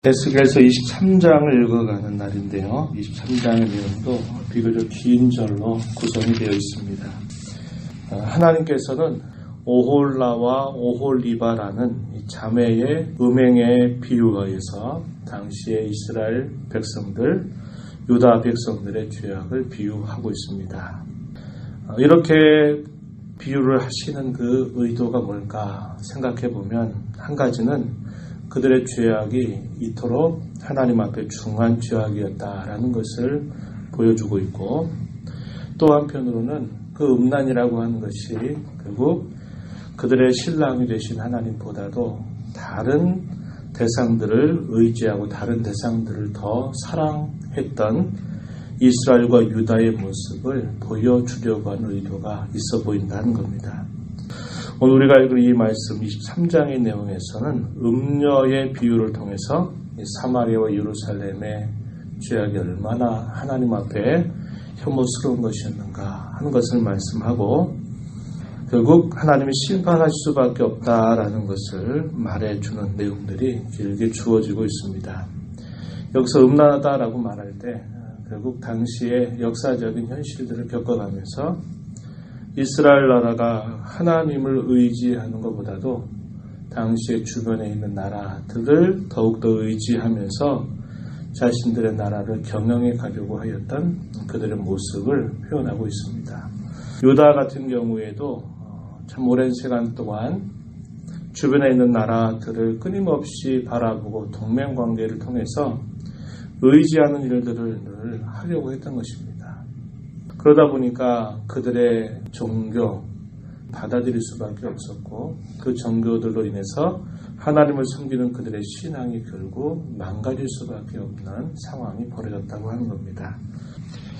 에스겔서 23장을 읽어가는 날인데요. 23장의 내용도 비교적 긴 절로 구성이 되어 있습니다. 하나님께서는 오홀라와 오홀리바라는 자매의 음행에 비유하여서 당시의 이스라엘 백성들, 유다 백성들의 죄악을 비유하고 있습니다. 이렇게 비유를 하시는 그 의도가 뭘까 생각해 보면 한 가지는 그들의 죄악이 이토록 하나님 앞에 중한 죄악이었다라는 것을 보여주고 있고, 또 한편으로는 그 음란이라고 하는 것이 결국 그들의 신랑이 되신 하나님보다도 다른 대상들을 의지하고 다른 대상들을 더 사랑했던 이스라엘과 유다의 모습을 보여주려고 하는 의도가 있어 보인다는 겁니다. 오늘 우리가 읽은 이 말씀 23장의 내용에서는 음녀의 비유를 통해서 사마리아와 예루살렘의 죄악이 얼마나 하나님 앞에 혐오스러운 것이었는가 하는 것을 말씀하고, 결국 하나님이 심판하실 수밖에 없다라는 것을 말해주는 내용들이 길게 주어지고 있습니다. 여기서 음란하다라고 말할 때 결국 당시의 역사적인 현실들을 겪어가면서 이스라엘 나라가 하나님을 의지하는 것보다도 당시의 주변에 있는 나라들을 더욱더 의지하면서 자신들의 나라를 경영해 가려고 하였던 그들의 모습을 표현하고 있습니다. 유다 같은 경우에도 참 오랜 시간 동안 주변에 있는 나라들을 끊임없이 바라보고 동맹관계를 통해서 의지하는 일들을 늘 하려고 했던 것입니다. 그러다 보니까 그들의 종교 받아들일 수밖에 없었고, 그 종교들로 인해서 하나님을 섬기는 그들의 신앙이 결국 망가질 수밖에 없는 상황이 벌어졌다고 하는 겁니다.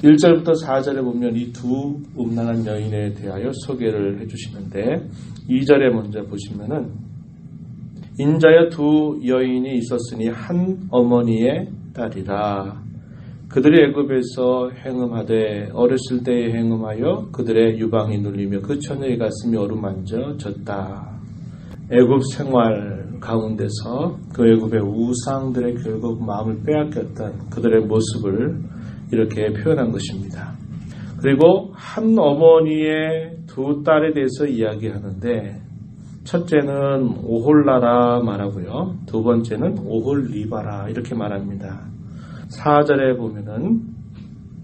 1절부터 4절에 보면 이 두 음란한 여인에 대하여 소개를 해주시는데, 2절에 먼저 보시면은 인자여 두 여인이 있었으니 한 어머니의 딸이라. 그들이 애굽에서 행음하되 어렸을 때에 행음하여 그들의 유방이 눌리며 그 처녀의 가슴이 어루만져 졌다. 애굽 생활 가운데서 그 애굽의 우상들의 결국 마음을 빼앗겼던 그들의 모습을 이렇게 표현한 것입니다. 그리고 한 어머니의 두 딸에 대해서 이야기하는데, 첫째는 오홀라라 말하고요, 두 번째는 오홀리바라 이렇게 말합니다. 4절에 보면은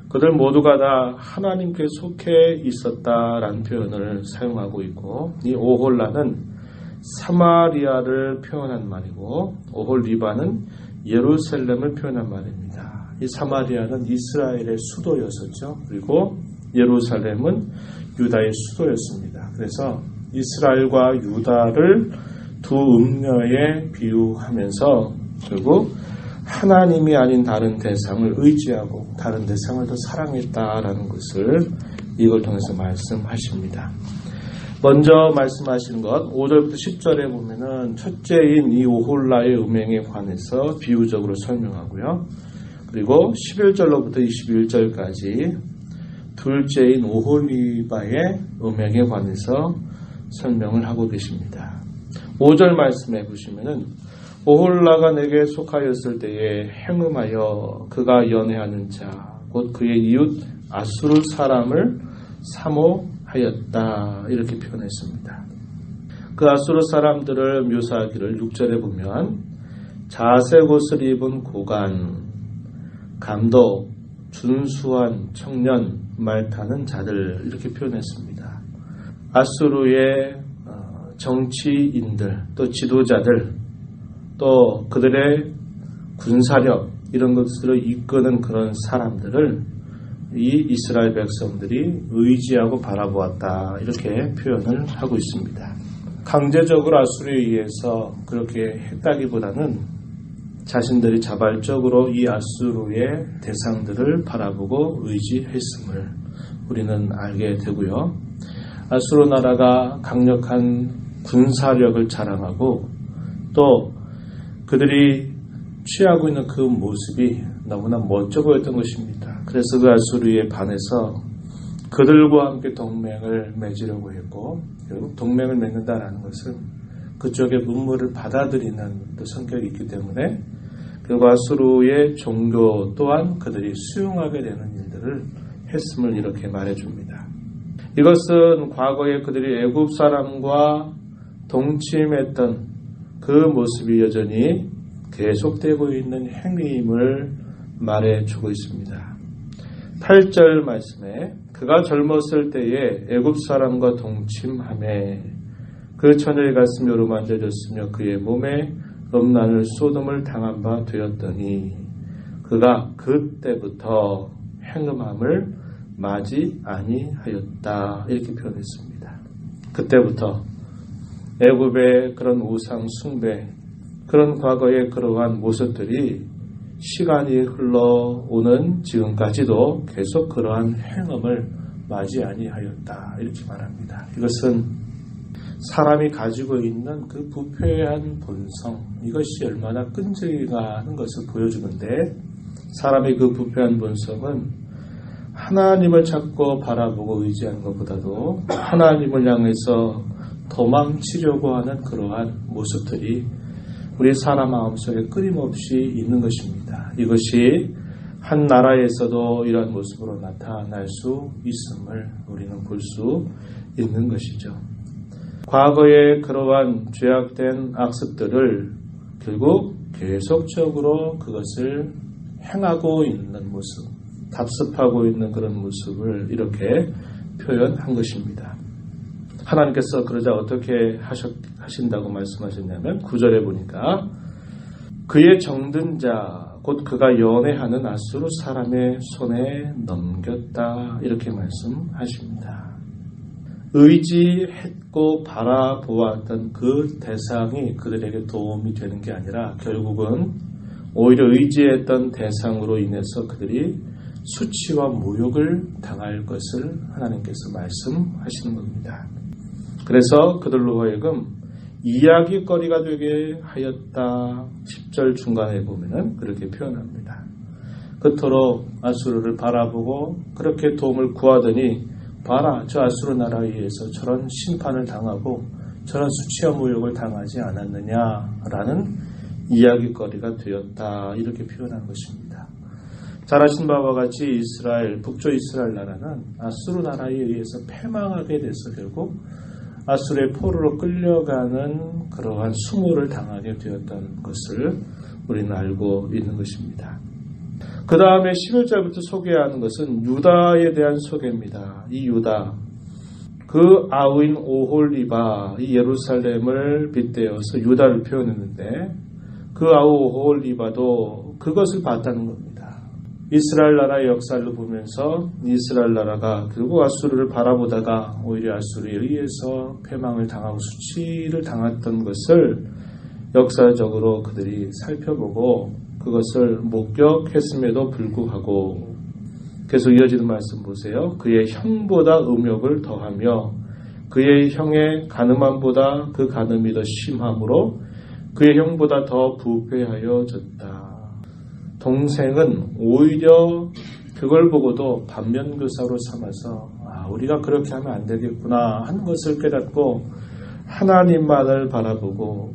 그들 모두가 다 하나님께 속해 있었다라는 표현을 사용하고 있고, 이 오홀라는 사마리아를 표현한 말이고, 오홀리바는 예루살렘을 표현한 말입니다. 이 사마리아는 이스라엘의 수도였었죠. 그리고 예루살렘은 유다의 수도였습니다. 그래서 이스라엘과 유다를 두 음녀에 비유하면서 결국 하나님이 아닌 다른 대상을 의지하고 다른 대상을 더 사랑했다라는 것을 이걸 통해서 말씀하십니다. 먼저 말씀하시는 것 5절부터 10절에 보면은 첫째인 이 오홀라의 음행에 관해서 비유적으로 설명하고요. 그리고 11절로부터 21절까지 둘째인 오홀리바의 음행에 관해서 설명을 하고 계십니다. 5절 말씀해 보시면은 오홀라가 내게 속하였을 때에 행음하여 그가 연애하는 자 곧 그의 이웃 아수르 사람을 사모하였다 이렇게 표현했습니다. 그 아수르 사람들을 묘사하기를 6절에 보면 자색 옷을 입은 고관, 감독, 준수한 청년, 말 타는 자들 이렇게 표현했습니다. 아수르의 정치인들, 또 지도자들, 또 그들의 군사력 이런 것들을 이끄는 그런 사람들을 이 이스라엘 백성들이 의지하고 바라보았다 이렇게 표현을 하고 있습니다. 강제적으로 아수르에 의해서 그렇게 했다기보다는 자신들이 자발적으로 이 아수르의 대상들을 바라보고 의지했음을 우리는 알게 되고요. 아수르 나라가 강력한 군사력을 자랑하고 또 그들이 취하고 있는 그 모습이 너무나 멋져 보였던 것입니다. 그래서 그 아수르에 반해서 그들과 함께 동맹을 맺으려고 했고, 결국 동맹을 맺는다라는 것은 그쪽의 문물을 받아들이는 또 성격이 있기 때문에 그리고 아수르의 종교 또한 그들이 수용하게 되는 일들을 했음을 이렇게 말해줍니다. 이것은 과거에 그들이 애굽 사람과 동침했던 그 모습이 여전히 계속되고 있는 행위임을 말해주고 있습니다. 8절 말씀에 그가 젊었을 때에 애굽 사람과 동침하매 그 처녀의 가슴이 어루만져졌으며 그의 몸에 음란을 소돔을 당한 바 되었더니 그가 그때부터 행음함을 마지 아니하였다 이렇게 표현했습니다. 그때부터 애굽의 그런 우상 숭배 그런 과거의 그러한 모습들이 시간이 흘러오는 지금까지도 계속 그러한 행음을 마지 아니하였다 이렇게 말합니다. 이것은 사람이 가지고 있는 그 부패한 본성 이것이 얼마나 끈질기가 하는 것을 보여주는데 사람의 그 부패한 본성은 하나님을 찾고 바라보고 의지하는 것보다도 하나님을 향해서 도망치려고 하는 그러한 모습들이 우리 사람 마음속에 끊임없이 있는 것입니다. 이것이 한 나라에서도 이러한 모습으로 나타날 수 있음을 우리는 볼 수 있는 것이죠. 과거의 그러한 죄악된 악습들을 결국 계속적으로 그것을 행하고 있는 모습, 답습하고 있는 그런 모습을 이렇게 표현한 것입니다. 하나님께서 그러자 어떻게 하신다고 말씀하셨냐면 9절에 보니까 그의 정든 자 곧 그가 연애하는 아수르 사람의 손에 넘겼다 이렇게 말씀하십니다. 의지했고 바라보았던 그 대상이 그들에게 도움이 되는 게 아니라 결국은 오히려 의지했던 대상으로 인해서 그들이 수치와 모욕을 당할 것을 하나님께서 말씀하시는 겁니다. 그래서 그들로 하여금 이야기거리가 되게 하였다. 10절 중간에 보면은 그렇게 표현합니다. 그토록 아수르를 바라보고 그렇게 도움을 구하더니 봐라 저 아수르 나라에 의해서 저런 심판을 당하고 저런 수치와 모욕을 당하지 않았느냐라는 이야기거리가 되었다. 이렇게 표현한 것입니다. 잘 아신 바와 같이 이스라엘, 북쪽 이스라엘 나라는 아수르 나라에 의해서 패망하게 돼서 결국 아수르의 포로로 끌려가는 그러한 수모를 당하게 되었다는 것을 우리는 알고 있는 것입니다. 그 다음에 11절부터 소개하는 것은 유다에 대한 소개입니다. 이 유다, 그 아우인 오홀리바, 이 예루살렘을 빗대어서 유다를 표현했는데 그 아우 오홀리바도 그것을 봤다는 겁니다. 이스라엘 나라의 역사를 보면서 이스라엘 나라가 결국 아수르를 바라보다가 오히려 아수르에 의해서 패망을 당하고 수치를 당했던 것을 역사적으로 그들이 살펴보고 그것을 목격했음에도 불구하고 계속 이어지는 말씀 보세요. 그의 형보다 음욕을 더하며 그의 형의 가늠함보다 그 가늠이 더 심함으로 그의 형보다 더 부패하여졌다. 동생은 오히려 그걸 보고도 반면교사로 삼아서 우리가 그렇게 하면 안 되겠구나 하는 것을 깨닫고 하나님만을 바라보고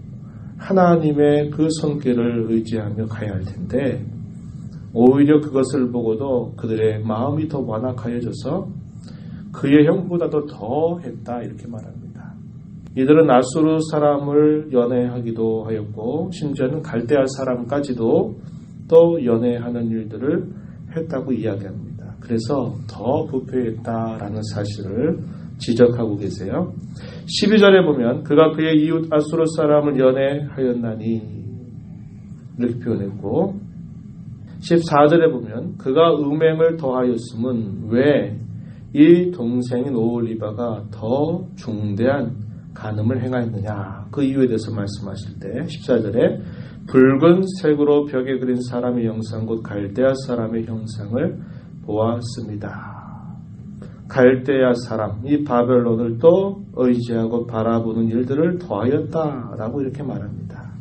하나님의 그 손길을 의지하며 가야 할 텐데 오히려 그것을 보고도 그들의 마음이 더 완악하여져서 그의 형보다도 더 했다 이렇게 말합니다. 이들은 아수르 사람을 연애하기도 하였고 심지어는 갈대아 사람까지도 또 연애하는 일들을 했다고 이야기합니다. 그래서 더 부패했다라는 사실을 지적하고 계세요. 12절에 보면 그가 그의 이웃 아수르 사람을 연애하였나니 이렇게 표현했고 14절에 보면 그가 음행을 더하였음은 왜 이 동생인 오홀리바가 더 중대한 간음을 행하였느냐 그 이유에 대해서 말씀하실 때 14절에 붉은 색으로 벽에 그린 사람의 형상 곧 갈대아 사람의 형상을 보았습니다. 갈대아 사람, 이 바벨론을 또 의지하고 바라보는 일들을 더하였다라고 이렇게 말합니다.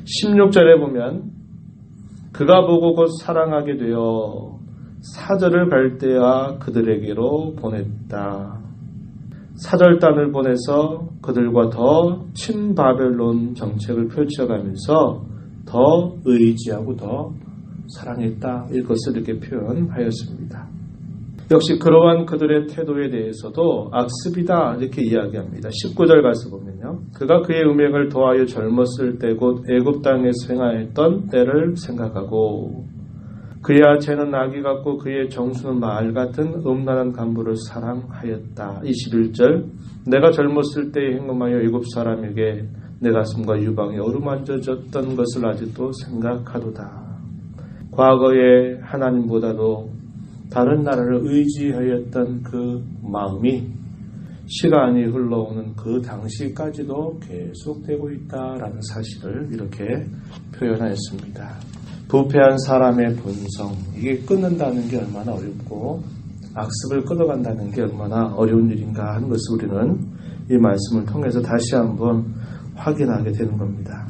16절에 보면 그가 보고 곧 사랑하게 되어 사절을 갈대아 그들에게로 보냈다. 사절단을 보내서 그들과 더 친바벨론 정책을 펼쳐가면서 더 의지하고 더 사랑했다. 이것을 이렇게 표현하였습니다. 역시 그러한 그들의 태도에 대해서도 악습이다 이렇게 이야기합니다. 19절 가서 보면요. 그가 그의 음행을 더하여 젊었을 때 곧 애굽 땅에서 행하였던 때를 생각하고 그의 아체는 아기 같고 그의 정수는 말 같은 음란한 간부를 사랑하였다. 21절 내가 젊었을 때에 행음하여 애굽 사람에게 내 가슴과 유방이 어루만져졌던 것을 아직도 생각하도다. 과거에 하나님보다도 다른 나라를 의지하였던 그 마음이 시간이 흘러오는 그 당시까지도 계속되고 있다라는 사실을 이렇게 표현하였습니다. 부패한 사람의 본성, 이게 끊는다는 게 얼마나 어렵고 악습을 끊어간다는 게 얼마나 어려운 일인가 하는 것을 우리는 이 말씀을 통해서 다시 한번 확인하게 되는 겁니다.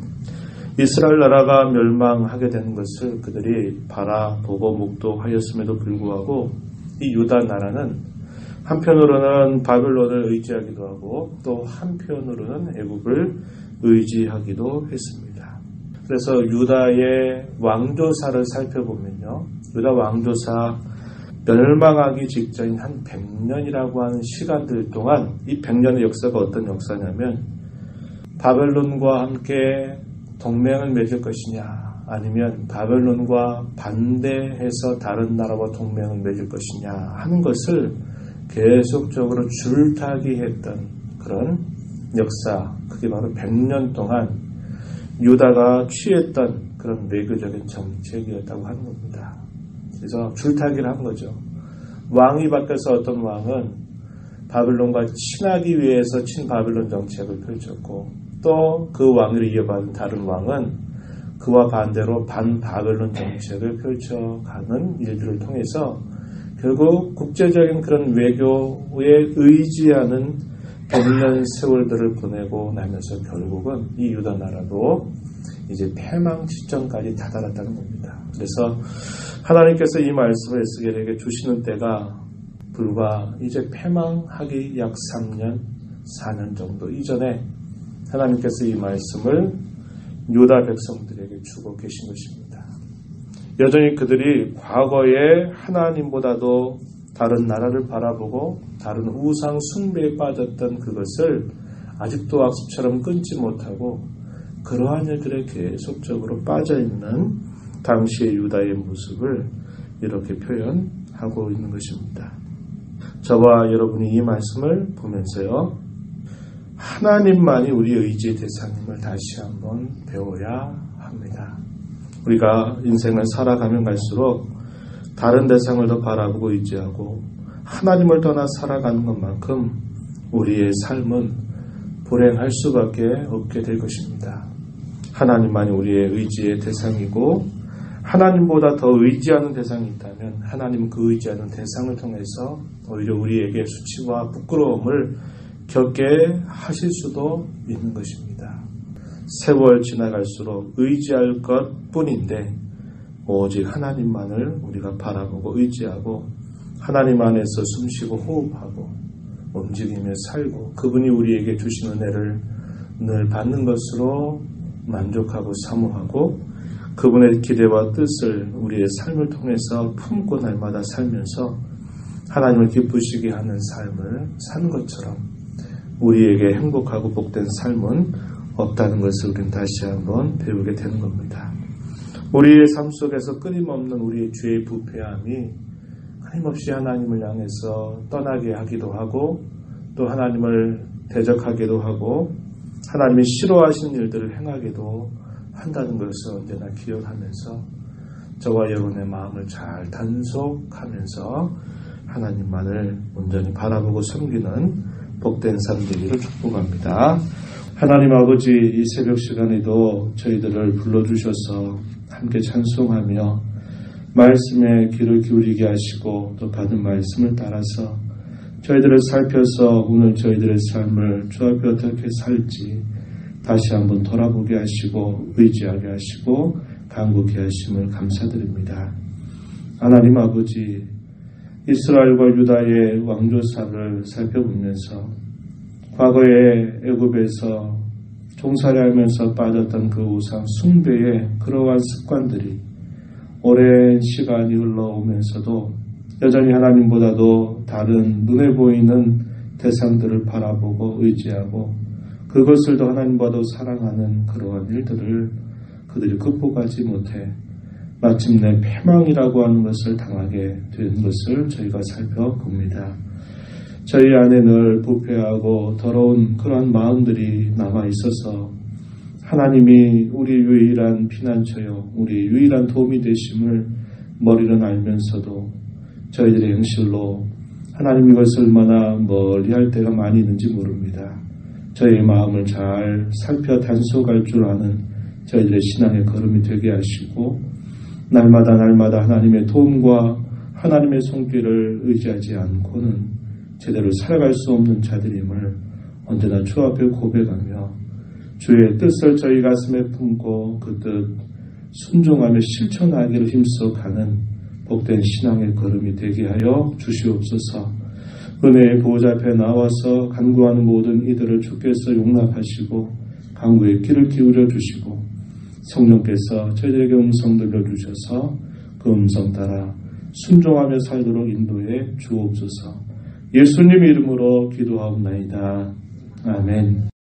이스라엘 나라가 멸망하게 되는 것을 그들이 바라보고 묵도하였음에도 불구하고 이 유다 나라는 한편으로는 바벨론을 의지하기도 하고 또 한편으로는 애굽을 의지하기도 했습니다. 그래서 유다의 왕조사를 살펴보면요. 유다 왕조사 멸망하기 직전인 한 100년이라고 하는 시간들 동안 이 100년의 역사가 어떤 역사냐면 바벨론과 함께 동맹을 맺을 것이냐 아니면 바벨론과 반대해서 다른 나라와 동맹을 맺을 것이냐 하는 것을 계속적으로 줄타기 했던 그런 역사, 그게 바로 100년 동안 유다가 취했던 그런 외교적인 정책이었다고 하는 겁니다. 그래서 줄타기를 한 거죠. 왕이 바뀌어서 어떤 왕은 바벨론과 친하기 위해서 친바벨론 정책을 펼쳤고 또 그 왕위를 이어받은 다른 왕은 그와 반대로 반바벨론 정책을 펼쳐가는 일들을 통해서 결국 국제적인 그런 외교에 의지하는 100년 세월들을 보내고 나면서 결국은 이 유다 나라도 이제 패망 시점까지 다다랐다는 겁니다. 그래서 하나님께서 이 말씀을 에스겔에게 주시는 때가 불과 이제 패망하기 약 3년, 4년 정도 이전에 하나님께서 이 말씀을 유다 백성들에게 주고 계신 것입니다. 여전히 그들이 과거에 하나님보다도 다른 나라를 바라보고 다른 우상 숭배에 빠졌던 그것을 아직도 악습처럼 끊지 못하고 그러한 일들에 계속적으로 빠져있는 당시의 유다의 모습을 이렇게 표현하고 있는 것입니다. 저와 여러분이 이 말씀을 보면서요. 하나님만이 우리의 의지의 대상임을 다시 한번 배워야 합니다. 우리가 인생을 살아가면 갈수록 다른 대상을 더 바라보고 의지하고 하나님을 떠나 살아가는 것만큼 우리의 삶은 불행할 수밖에 없게 될 것입니다. 하나님만이 우리의 의지의 대상이고 하나님보다 더 의지하는 대상이 있다면 하나님은 그 의지하는 대상을 통해서 오히려 우리에게 수치와 부끄러움을 겪게 하실 수도 있는 것입니다. 세월 지나갈수록 의지할 것뿐인데 오직 하나님만을 우리가 바라보고 의지하고 하나님 안에서 숨쉬고 호흡하고 움직이며 살고 그분이 우리에게 주신 은혜를 늘 받는 것으로 만족하고 사모하고 그분의 기대와 뜻을 우리의 삶을 통해서 품고 날마다 살면서 하나님을 기쁘시게 하는 삶을 사는 것처럼 우리에게 행복하고 복된 삶은 없다는 것을 우리는 다시 한번 배우게 되는 겁니다. 우리의 삶 속에서 끊임없는 우리의 죄의 부패함이 끊임없이 하나님을 향해서 떠나게 하기도 하고 또 하나님을 대적하기도 하고 하나님이 싫어하시는 일들을 행하기도 한다는 것을 언제나 기억하면서 저와 여러분의 마음을 잘 단속하면서 하나님만을 온전히 바라보고 섬기는 복된 삶 되기를 축복합니다. 하나님 아버지, 이 새벽 시간에도 저희들을 불러주셔서 함께 찬송하며 말씀에 귀를 기울이게 하시고 또 받은 말씀을 따라서 저희들을 살펴서 오늘 저희들의 삶을 주 앞에 어떻게 살지 다시 한번 돌아보게 하시고 의지하게 하시고 간구케 하심을 감사드립니다. 하나님 아버지, 이스라엘과 유다의 왕조사를 살펴보면서 과거에 애굽에서 종살이하면서 빠졌던 그 우상 숭배의 그러한 습관들이 오랜 시간이 흘러오면서도 여전히 하나님보다도 다른 눈에 보이는 대상들을 바라보고 의지하고 그것을 더 하나님보다도 사랑하는 그러한 일들을 그들이 극복하지 못해 마침내 패망이라고 하는 것을 당하게 된 것을 저희가 살펴봅니다. 저희 안에 늘 부패하고 더러운 그러한 마음들이 남아있어서 하나님이 우리 유일한 피난처요, 우리 유일한 도움이 되심을 머리는 알면서도 저희들의 행실로 하나님 이것을 얼마나 멀리할 때가 많이 있는지 모릅니다. 저희의 마음을 잘 살펴 단속할 줄 아는 저희들의 신앙의 걸음이 되게 하시고 날마다 하나님의 도움과 하나님의 손길을 의지하지 않고는 제대로 살아갈 수 없는 자들임을 언제나 주 앞에 고백하며 주의 뜻을 저희 가슴에 품고 그 뜻 순종하며 실천하기를 힘써가는 복된 신앙의 걸음이 되게 하여 주시옵소서. 은혜의 보호자 앞에 나와서 간구하는 모든 이들을 주께서 용납하시고 간구의 귀를 기울여 주시고 성령께서 저희들에게 음성 들려주셔서 그 음성 따라 순종하며 살도록 인도해 주옵소서. 예수님 이름으로 기도하옵나이다. 아멘.